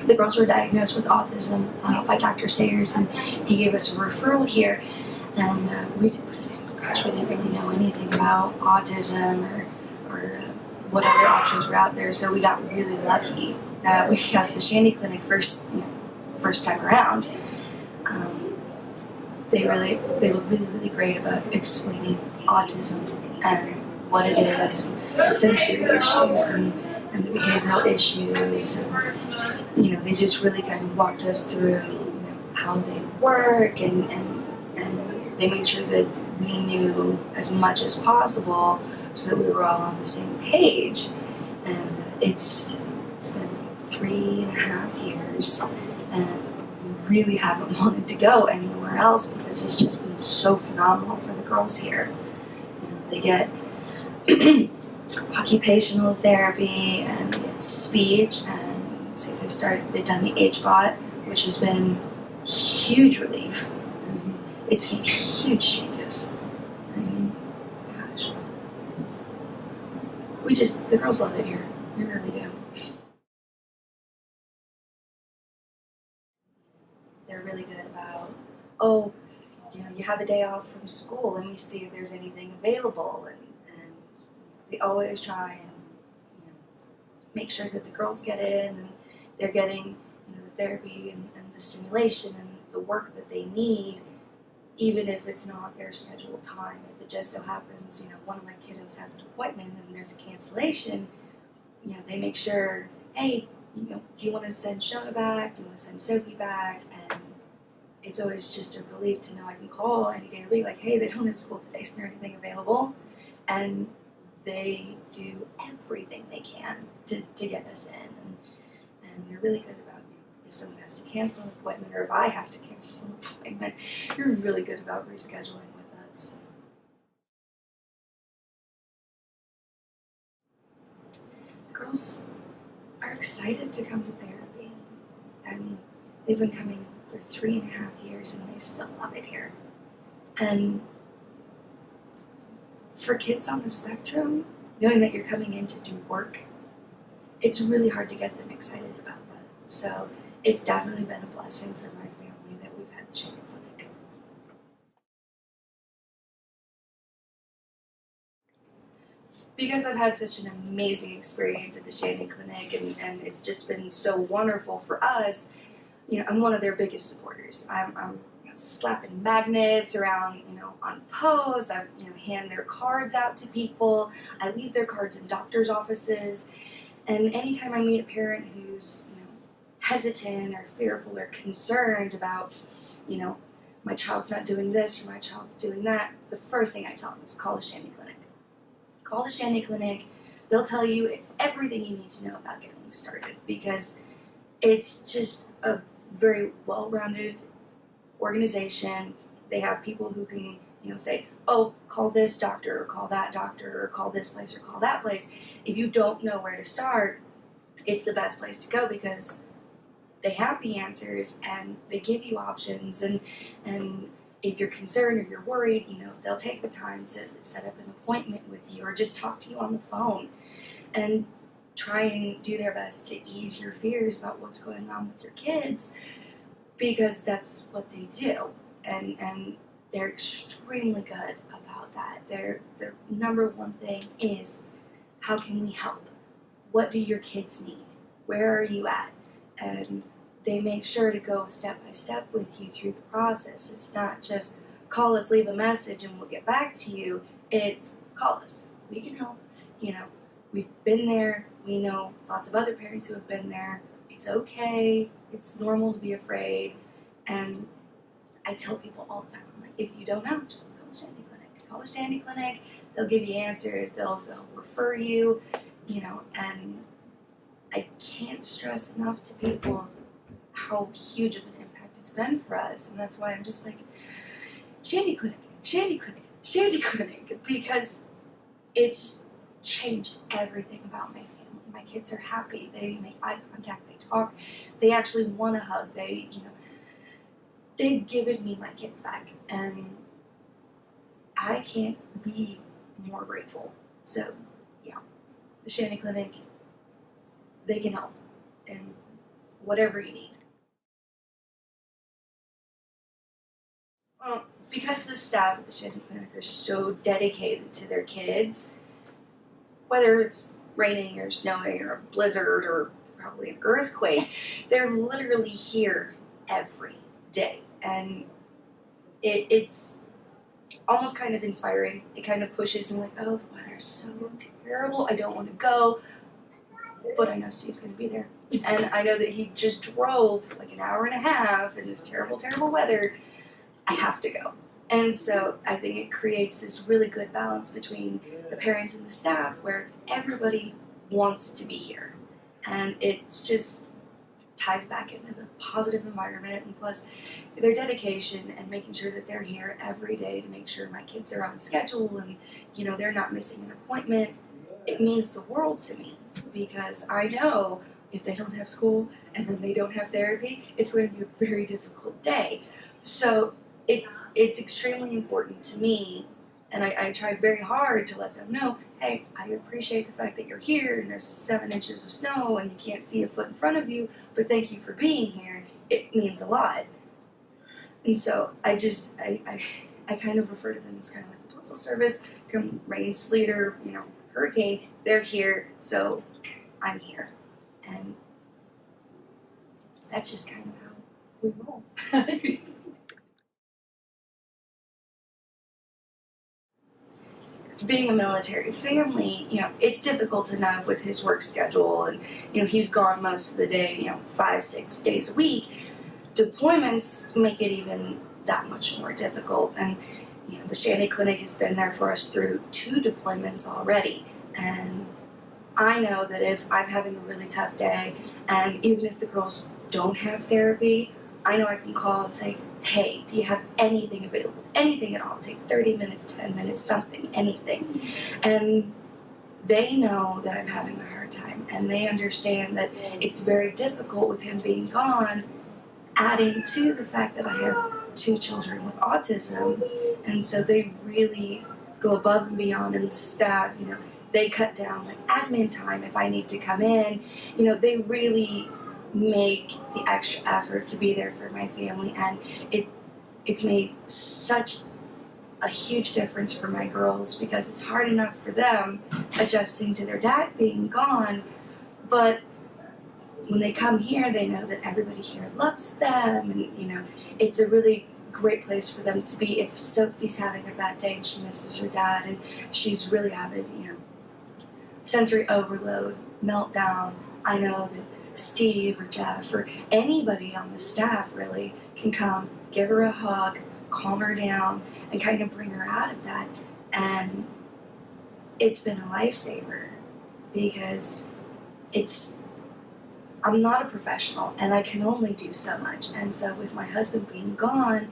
the girls were diagnosed with autism by Dr. Sayers, and he gave us a referral here. And we didn't really know anything about autism or what other options were out there. So we got really lucky that we got the Shandy Clinic first time around. They were really great about explaining autism and what it is, the sensory issues and the behavioral issues. And, they just really kind of walked us through how they work, and they made sure that we knew as much as possible so that we were all on the same page. And it's been 3.5 years, and we really haven't wanted to go anywhere else because it's just been so phenomenal for the girls here. They get occupational therapy, and they get speech, and so they've done the HBOT, which has been huge relief. It's made huge changes. Gosh. The girls love it here. They really do. They're really good about, you have a day off from school, let me see if there's anything available, and they always try and make sure that the girls get in, and they're getting the therapy and the stimulation and the work that they need, even if it's not their scheduled time. If it just so happens, one of my kiddos has an appointment and there's a cancellation, they make sure, hey, do you want to send Shona back? Do you want to send Sophie back? And it's always just a relief to know I can call any day of the week, like, hey, they don't have school today, is there anything available? And they do everything they can to get us in. And they're really good about if someone has to cancel an appointment, or if I have to cancel an appointment, you're really good about rescheduling with us. The girls are excited to come to therapy. I mean, they've been coming for 3.5 years and they still love it here. And for kids on the spectrum, knowing that you're coming in to do work, it's really hard to get them excited about that. So it's definitely been a blessing for my family that we've had the Shandy Clinic. Because I've had such an amazing experience at the Shandy Clinic, and it's just been so wonderful for us, I'm one of their biggest supporters. I'm slapping magnets around, on posts. I, hand their cards out to people. I leave their cards in doctors' offices. And anytime I meet a parent who's, hesitant or fearful or concerned about, my child's not doing this or my child's doing that, the first thing I tell them is call the Shandy Clinic. Call the Shandy Clinic. They'll tell you everything you need to know about getting started, because it's just a very well-rounded organization. They have people who can, say, oh, call this doctor or call that doctor or call this place or call that place. If you don't know where to start, it's the best place to go, because they have the answers and they give you options, and if you're concerned or you're worried, they'll take the time to set up an appointment with you or just talk to you on the phone and try and do their best to ease your fears about what's going on with your kids, because that's what they do. And they're extremely good about that. Their number one thing is, how can we help? What do your kids need? Where are you at? And they make sure to go step by step with you through the process. It's not just call us, leave a message, and we'll get back to you. It's call us. We can help. We've been there. We know lots of other parents who have been there. It's okay. It's normal to be afraid. And I tell people all the time, I'm like, if you don't know, just call the Shandy Clinic. Call the Shandy Clinic. They'll give you answers. They'll refer you, and I can't stress enough to people how huge of an impact it's been for us. And that's why I'm just like, Shandy Clinic, Shandy Clinic, Shandy Clinic, because it's changed everything about my family. My kids are happy. They make eye contact. They talk. They actually want to hug. They've given me my kids back, and I can't be more grateful. So, yeah, the Shandy Clinic, they can help in whatever you need. Because the staff at the Shandy Clinic are so dedicated to their kids, whether it's raining or snowing or a blizzard or probably an earthquake, they're literally here every day. And it's almost kind of inspiring. It kind of pushes me like, oh, the weather's so terrible, I don't want to go, but I know Steve's going to be there. And I know that he just drove like an hour and a half in this terrible, terrible weather. I have to go. And so I think it creates this really good balance between the parents and the staff where everybody wants to be here. And it just ties back into the positive environment, and plus their dedication and making sure that they're here every day to make sure my kids are on schedule and, you know, they're not missing an appointment. It means the world to me, because I know if they don't have school and then they don't have therapy, it's going to be a very difficult day. So it's extremely important to me, and I try very hard to let them know, hey, I appreciate the fact that you're here and there's 7 inches of snow and you can't see a foot in front of you, but thank you for being here. It means a lot. And so I kind of refer to them as kind of like the Postal Service. Come rain, sleet, or, you know, hurricane, they're here, so I'm here. And that's just kind of how we roll. Being a military family, you know, it's difficult enough with his work schedule, and, you know, he's gone most of the day, you know, 5-6 days a week. Deployments make it even that much more difficult, and, you know, the Shandy Clinic has been there for us through 2 deployments already, and I know that if I'm having a really tough day, and even if the girls don't have therapy, I know I can call and say, hey, do you have anything available? Anything at all. Take 30 minutes, 10 minutes, something, anything. And they know that I'm having a hard time, and they understand that it's very difficult with him being gone, adding to the fact that I have 2 children with autism, and so they really go above and beyond, and the staff, you know, they cut down like admin time if I need to come in. You know, they really make the extra effort to be there for my family, and it's made such a huge difference for my girls, because it's hard enough for them adjusting to their dad being gone, but when they come here, they know that everybody here loves them, and, you know, it's a really great place for them to be. If Sophie's having a bad day and she misses her dad and she's really having, you know, sensory overload, meltdown, I know that Steve or Jeff or anybody on the staff really can come, give her a hug, calm her down, and kind of bring her out of that. And it's been a lifesaver, because I'm not a professional and I can only do so much. And so with my husband being gone,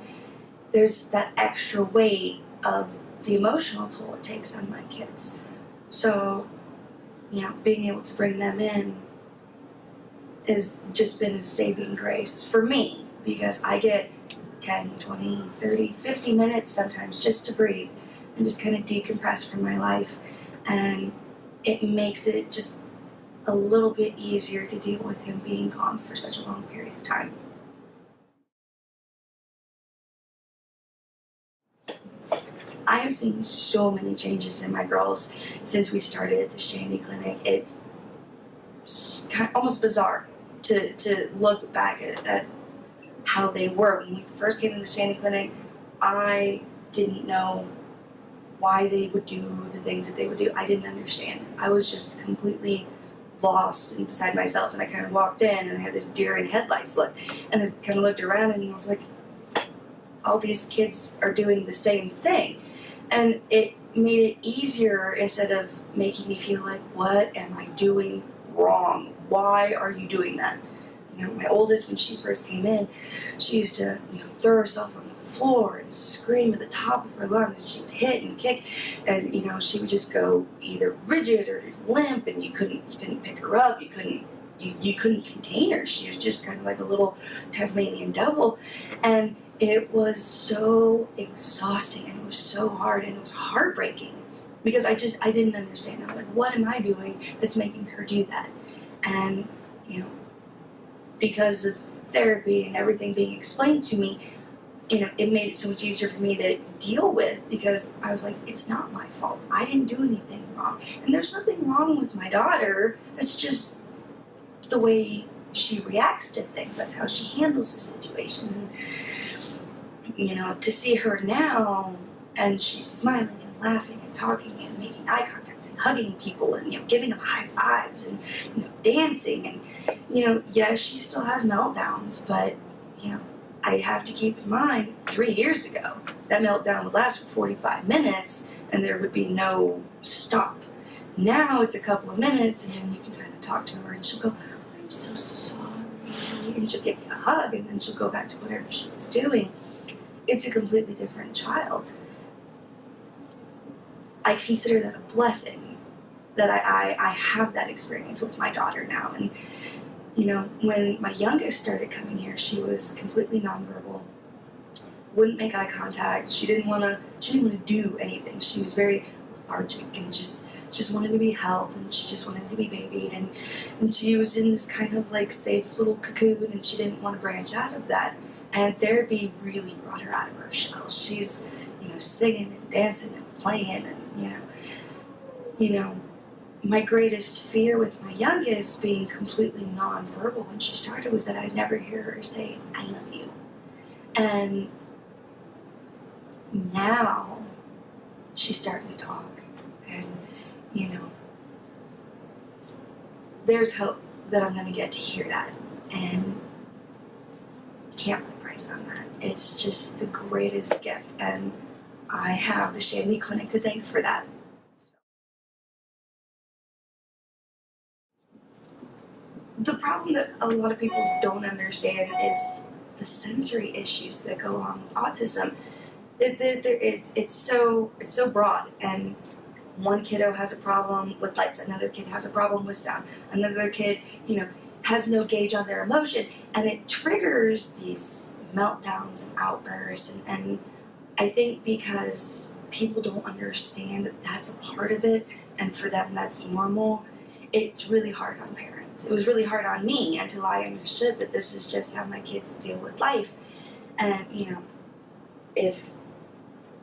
there's that extra weight of the emotional toll it takes on my kids. So, you know, being able to bring them in has just been a saving grace for me, because I get 10, 20, 30, 50 minutes sometimes just to breathe and just kind of decompress from my life, and it makes it just a little bit easier to deal with him being gone for such a long period of time. I have seen so many changes in my girls since we started at the Shandy Clinic. It's kind of almost bizarre to look back at how they were. When we first came to the Shandy Clinic, I didn't know why they would do the things that they would do. I didn't understand. I was just completely lost and beside myself, and I kind of walked in and I had this deer in headlights look, and I kind of looked around and I was like, all these kids are doing the same thing. And it made it easier, instead of making me feel like, what am I doing wrong? Why are you doing that? You know, my oldest, when she first came in, she used to, you know, throw herself on the floor and scream at the top of her lungs, and she would hit and kick, and, you know, she would just go either rigid or limp, and you couldn't pick her up, you couldn't contain her. She was just kind of like a little Tasmanian devil, and it was so exhausting, and it was so hard, and it was heartbreaking, because I didn't understand. I was like, what am I doing that's making her do that? And, you know, because of therapy and everything being explained to me, it made it so much easier for me to deal with, because I was like, it's not my fault. I didn't do anything wrong. And there's nothing wrong with my daughter. It's just the way she reacts to things. That's how she handles the situation. And, to see her now, and she's smiling and laughing and talking and making eye contact and hugging people and, giving them high fives and, dancing. And, yes, she still has meltdowns, but, I have to keep in mind, 3 years ago, that meltdown would last for 45 minutes and there would be no stop. Now it's a couple of minutes, and then you can kind of talk to her and she'll go, I'm so sorry, and she'll give you a hug, and then she'll go back to whatever she was doing. It's a completely different child. I consider that a blessing that I have that experience with my daughter now. And when my youngest started coming here, she was completely nonverbal, wouldn't make eye contact. She didn't want to do anything. She was very lethargic and just wanted to be held, and she just wanted to be babied, and she was in this kind of like safe little cocoon, and she didn't want to branch out of that. And therapy really brought her out of her shell. She's singing and dancing and playing, and my greatest fear with my youngest being completely nonverbal when she started was that I'd never hear her say, I love you. And now she's starting to talk. And, there's hope that I'm going to get to hear that. And you can't put a price on that. It's just the greatest gift. And I have the Shandy Clinic to thank for that. The problem that a lot of people don't understand is the sensory issues that go along with autism. It's so broad, and one kiddo has a problem with lights, another kid has a problem with sound, another kid, has no gauge on their emotion, and it triggers these meltdowns and outbursts, and I think because people don't understand that that's a part of it, and for them that's normal, it's really hard on parents. It was really hard on me until I understood that this is just how my kids deal with life. And, if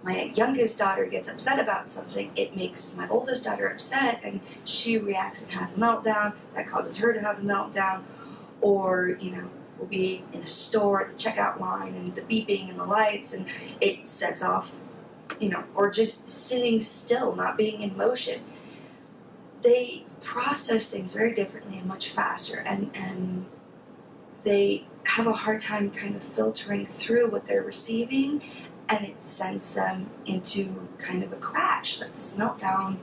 my youngest daughter gets upset about something, it makes my oldest daughter upset, and she reacts and has a meltdown. That causes her to have a meltdown. Or, we'll be in a store at the checkout line and the beeping and the lights, and it sets off, or just sitting still, not being in motion. They process things very differently and much faster, and they have a hard time kind of filtering through what they're receiving, and it sends them into kind of a crash, like this meltdown,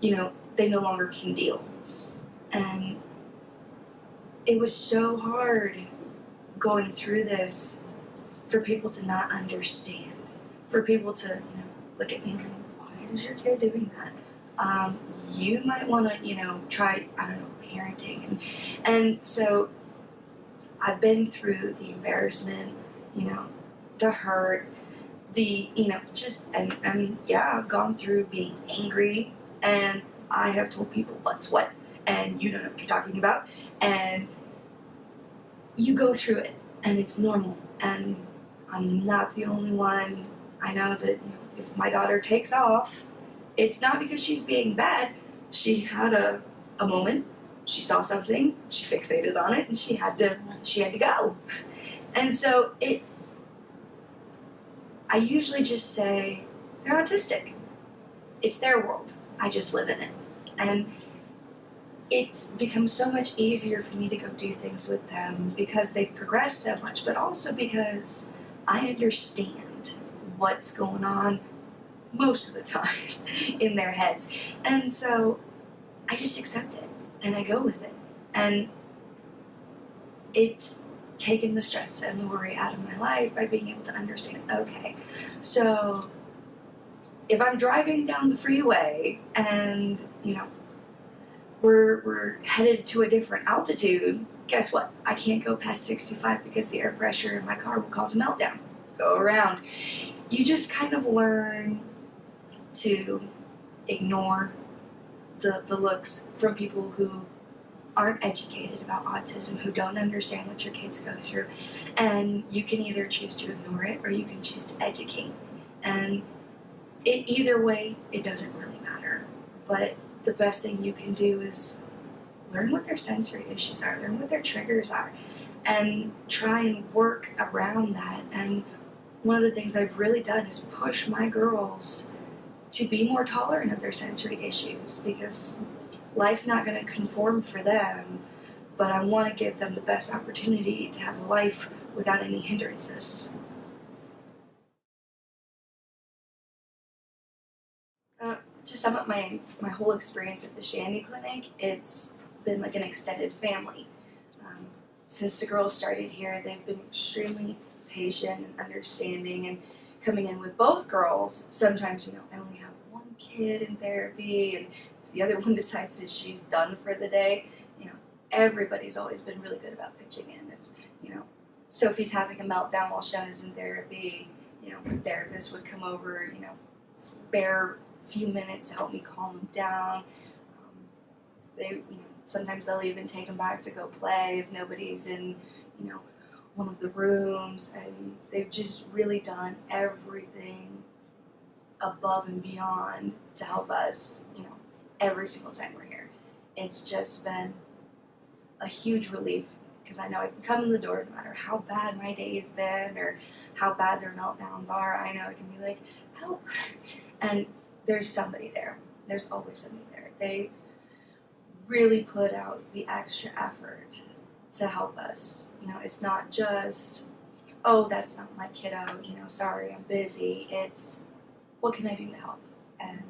they no longer can deal. And it was so hard going through this for people to not understand, for people to, look at me and go, why is your kid doing that? You might want to, try, parenting. And so I've been through the embarrassment, the hurt, the, I've gone through being angry, and I have told people what's what, and you don't know what you're talking about, and you go through it, and it's normal, and I'm not the only one. I know that if my daughter takes off, it's not because she's being bad. She had a moment, she saw something, she fixated on it, and she had to go. And so I usually just say, they're autistic. It's their world. I just live in it. And it's become so much easier for me to go do things with them because they've progressed so much, but also because I understand what's going on most of the time in their heads. And so I just accept it and I go with it. And it's taken the stress and the worry out of my life by being able to understand, okay, so if I'm driving down the freeway and, we're headed to a different altitude, guess what? I can't go past 65 because the air pressure in my car will cause a meltdown. Go around. You just kind of learn to ignore the looks from people who aren't educated about autism, who don't understand what your kids go through, and you can either choose to ignore it or you can choose to educate. And either way, it doesn't really matter. But the best thing you can do is learn what their sensory issues are, learn what their triggers are, and try and work around that. And one of the things I've really done is push my girls to be more tolerant of their sensory issues, because life's not going to conform for them, but I want to give them the best opportunity to have a life without any hindrances. To sum up my whole experience at the Shandy Clinic, it's been like an extended family. Um, since the girls started here, they've been extremely patient and understanding, and coming in with both girls, sometimes, I only have one kid in therapy, and if the other one decides that she's done for the day, everybody's always been really good about pitching in. If, Sophie's having a meltdown while Shauna's in therapy, my therapist would come over, spare few minutes to help me calm them down. Sometimes they'll even take them back to go play if nobody's in, one of the rooms. I mean, they've just really done everything above and beyond to help us, every single time we're here. It's just been a huge relief, because I know I can come in the door no matter how bad my day's been or how bad their meltdowns are. I know I can be like, help. And there's somebody there. There's always somebody there. They really put out the extra effort to help us. It's not just, oh, that's not my kiddo, sorry, I'm busy. It's, what can I do to help? And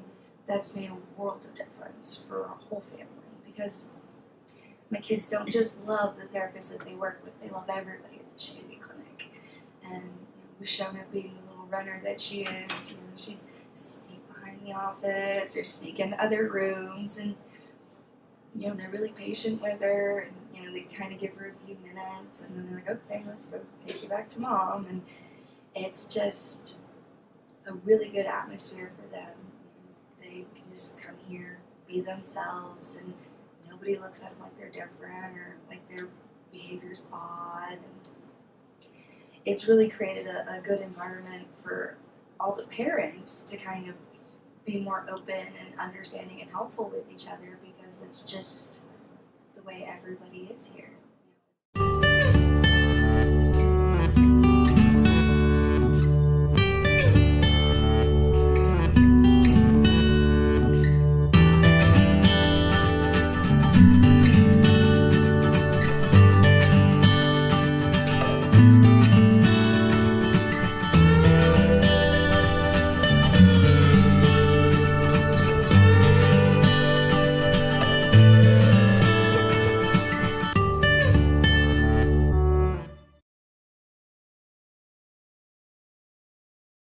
that's made a world of difference for our whole family, because my kids don't just love the therapist that they work with, they love everybody at the Shandy Clinic. And with Shauna being the little runner that she is, she'd sneak behind the office or sneak into other rooms, and they're really patient with her, and they kind of give her a few minutes, and then they're like, okay, let's go take you back to mom. And it's just a really good atmosphere for them. They can just come here, be themselves, and nobody looks at them like they're different or like their behavior's odd. And it's really created a good environment for all the parents to kind of be more open and understanding and helpful with each other, because it's just the way everybody is here.